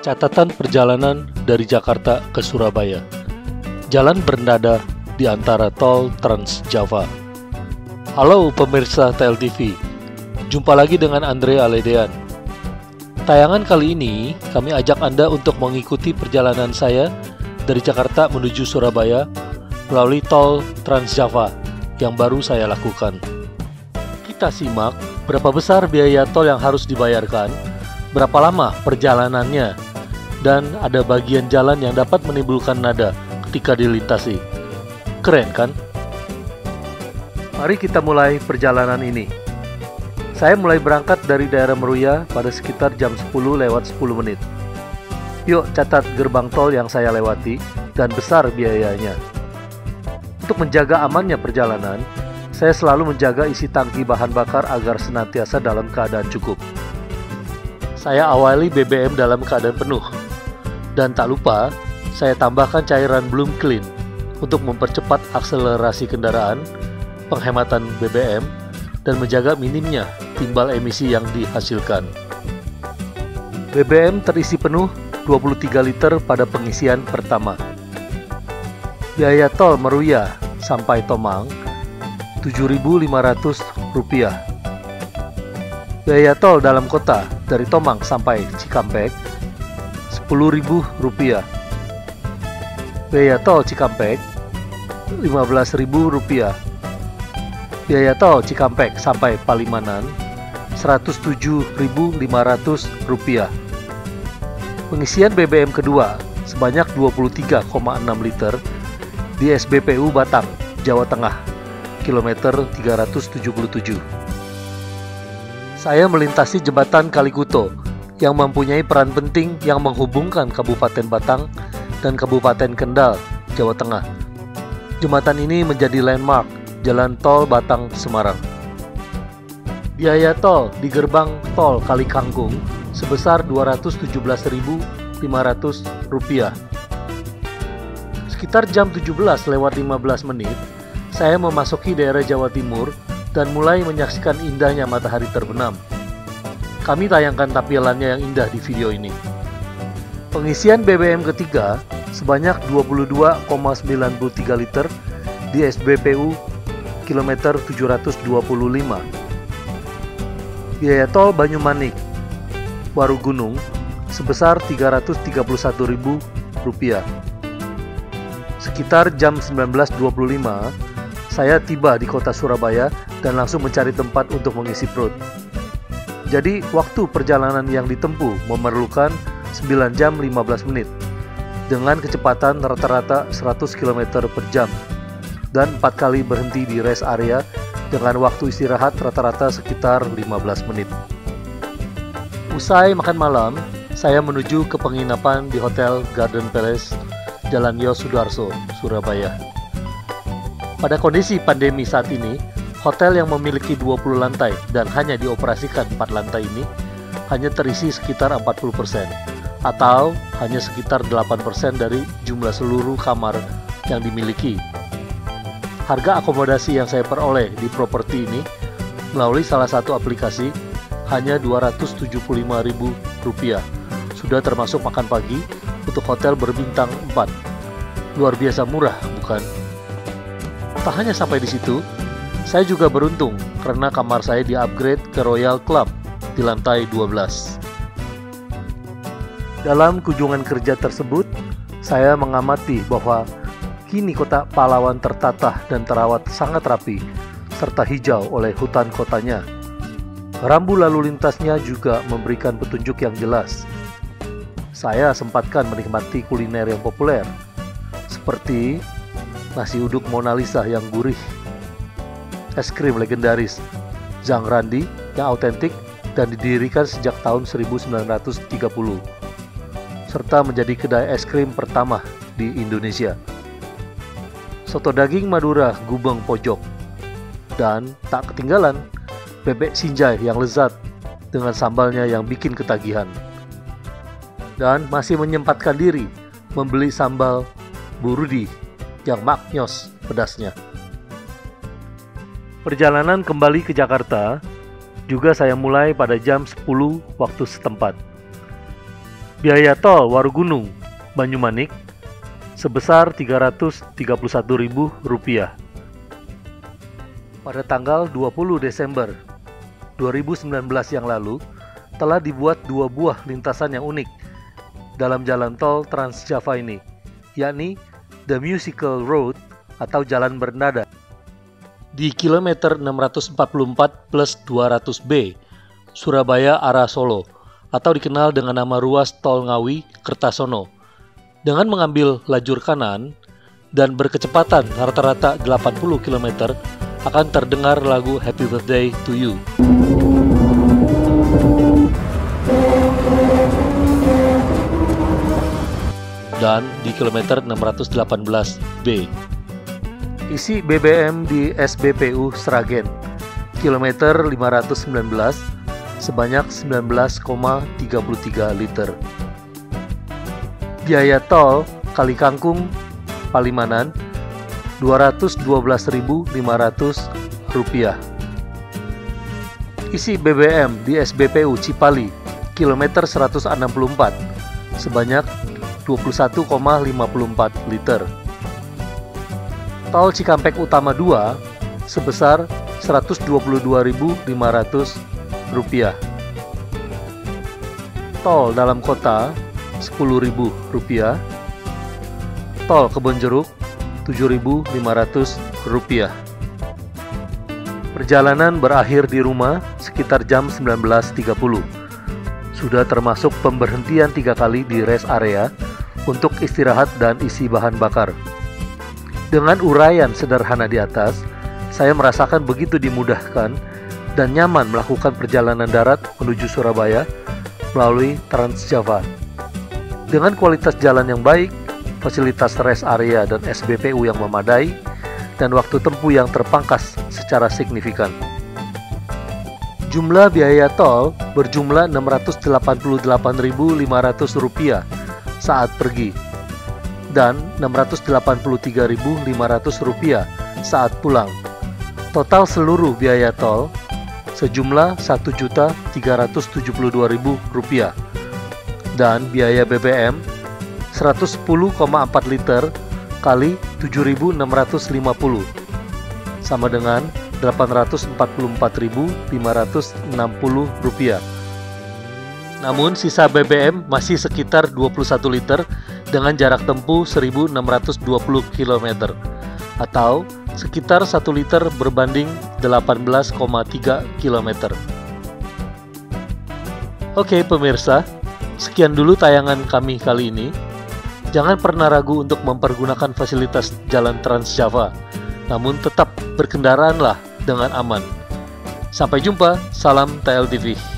Catatan perjalanan dari Jakarta ke Surabaya. Jalan bernada di antara tol Trans Java. Halo pemirsa TLTV, jumpa lagi dengan Andre Aledean. Tayangan kali ini kami ajak Anda untuk mengikuti perjalanan saya dari Jakarta menuju Surabaya melalui tol Trans Java yang baru saya lakukan. Kita simak berapa besar biaya tol yang harus dibayarkan, berapa lama perjalanannya, dan ada bagian jalan yang dapat menimbulkan nada ketika dilintasi. Keren kan? Mari kita mulai perjalanan ini. Saya mulai berangkat dari daerah Meruya pada sekitar jam 10:10 menit. Yuk catat gerbang tol yang saya lewati dan besar biayanya. Untuk menjaga amannya perjalanan, saya selalu menjaga isi tangki bahan bakar agar senantiasa dalam keadaan cukup. Saya awali BBM dalam keadaan penuh. Dan tak lupa, saya tambahkan cairan Bloom Clean untuk mempercepat akselerasi kendaraan, penghematan BBM, dan menjaga minimnya timbal emisi yang dihasilkan. BBM terisi penuh 23 liter pada pengisian pertama. Biaya tol Meruya sampai Tomang Rp7.500. Biaya tol dalam kota dari Tomang sampai Cikampek Rp10.000. Biaya tol Cikampek Rp15.000. Biaya tol Cikampek sampai Palimanan Rp107.500. Pengisian BBM kedua sebanyak 23,6 liter di SBPU Batang, Jawa Tengah, kilometer 377. Saya melintasi jembatan Kalikuto yang mempunyai peran penting yang menghubungkan Kabupaten Batang dan Kabupaten Kendal, Jawa Tengah. Jembatan ini menjadi landmark Jalan Tol Batang Semarang. Biaya tol di gerbang tol Kalikangkung sebesar Rp217.500. Sekitar jam 17:15 menit, saya memasuki daerah Jawa Timur dan mulai menyaksikan indahnya matahari terbenam. Kami tayangkan tampilannya yang indah di video ini. Pengisian BBM ketiga sebanyak 22,93 liter di SBPU kilometer 725. Biaya tol Banyumanik Warugunung sebesar Rp331.000. Sekitar jam 19.25, saya tiba di kota Surabaya dan langsung mencari tempat untuk mengisi perut. Jadi, waktu perjalanan yang ditempuh memerlukan 9 jam 15 menit dengan kecepatan rata-rata 100 km per jam dan 4 kali berhenti di rest area dengan waktu istirahat rata-rata sekitar 15 menit. Usai makan malam, saya menuju ke penginapan di Hotel Garden Palace, Jalan Yos Sudarso, Surabaya. Pada kondisi pandemi saat ini, hotel yang memiliki 20 lantai dan hanya dioperasikan 4 lantai ini hanya terisi sekitar 40% atau hanya sekitar 8% dari jumlah seluruh kamar yang dimiliki. Harga akomodasi yang saya peroleh di properti ini melalui salah satu aplikasi hanya Rp275.000. Sudah termasuk makan pagi untuk hotel berbintang 4. Luar biasa murah, bukan? Tak hanya sampai di situ, saya juga beruntung karena kamar saya di-upgrade ke Royal Club di lantai 12. Dalam kunjungan kerja tersebut, saya mengamati bahwa kini kota Pahlawan tertata dan terawat sangat rapi, serta hijau oleh hutan kotanya. Rambu lalu lintasnya juga memberikan petunjuk yang jelas. Saya sempatkan menikmati kuliner yang populer, seperti nasi uduk Mona Lisa yang gurih, es krim legendaris Zhang Randi yang autentik dan didirikan sejak tahun 1930, serta menjadi kedai es krim pertama di Indonesia. Soto daging Madura Gubeng Pojok, dan tak ketinggalan bebek sinjai yang lezat dengan sambalnya yang bikin ketagihan. Dan masih menyempatkan diri membeli sambal Burudi yang maknyos pedasnya. Perjalanan kembali ke Jakarta juga saya mulai pada jam 10 waktu setempat. Biaya tol Warugunung Banyumanik sebesar Rp331.000. Pada tanggal 20 Desember 2019 yang lalu, telah dibuat dua buah lintasan yang unik dalam jalan tol Trans Java ini, yakni The Musical Road atau Jalan Bernada di kilometer 644 plus 200B, Surabaya arah Solo, atau dikenal dengan nama ruas Tol Ngawi Kertasono. Dengan mengambil lajur kanan dan berkecepatan rata-rata 80 km, akan terdengar lagu Happy Birthday to You. Dan di kilometer 618B. Isi BBM di SBPU Sragen, kilometer 519, sebanyak 19,33 liter. Biaya tol Kali Kangkung Palimanan Rp212.500. Isi BBM di SBPU Cipali, kilometer 164, sebanyak 21,54 liter. Tol Cikampek Utama 2 sebesar Rp122.500. Tol dalam kota Rp10.000. Tol Kebonjeruk Rp7.500. Perjalanan berakhir di rumah sekitar jam 19.30. Sudah termasuk pemberhentian 3 kali di rest area untuk istirahat dan isi bahan bakar. Dengan uraian sederhana di atas, saya merasakan begitu dimudahkan dan nyaman melakukan perjalanan darat menuju Surabaya melalui Trans Java. Dengan kualitas jalan yang baik, fasilitas rest area dan SBPU yang memadai, dan waktu tempuh yang terpangkas secara signifikan. Jumlah biaya tol berjumlah Rp688.500 saat pergi dan Rp683.500 saat pulang. Total seluruh biaya tol sejumlah Rp1.372.000 dan biaya BBM 110,4 liter kali 7.650 sama dengan Rp844.560. Namun sisa BBM masih sekitar 21 liter dengan jarak tempuh 1.620 km atau sekitar 1 liter berbanding 18,3 km. Oke pemirsa, sekian dulu tayangan kami kali ini. Jangan pernah ragu untuk mempergunakan fasilitas jalan Trans Java, namun tetap berkendaraanlah dengan aman. Sampai jumpa, salam TLTV.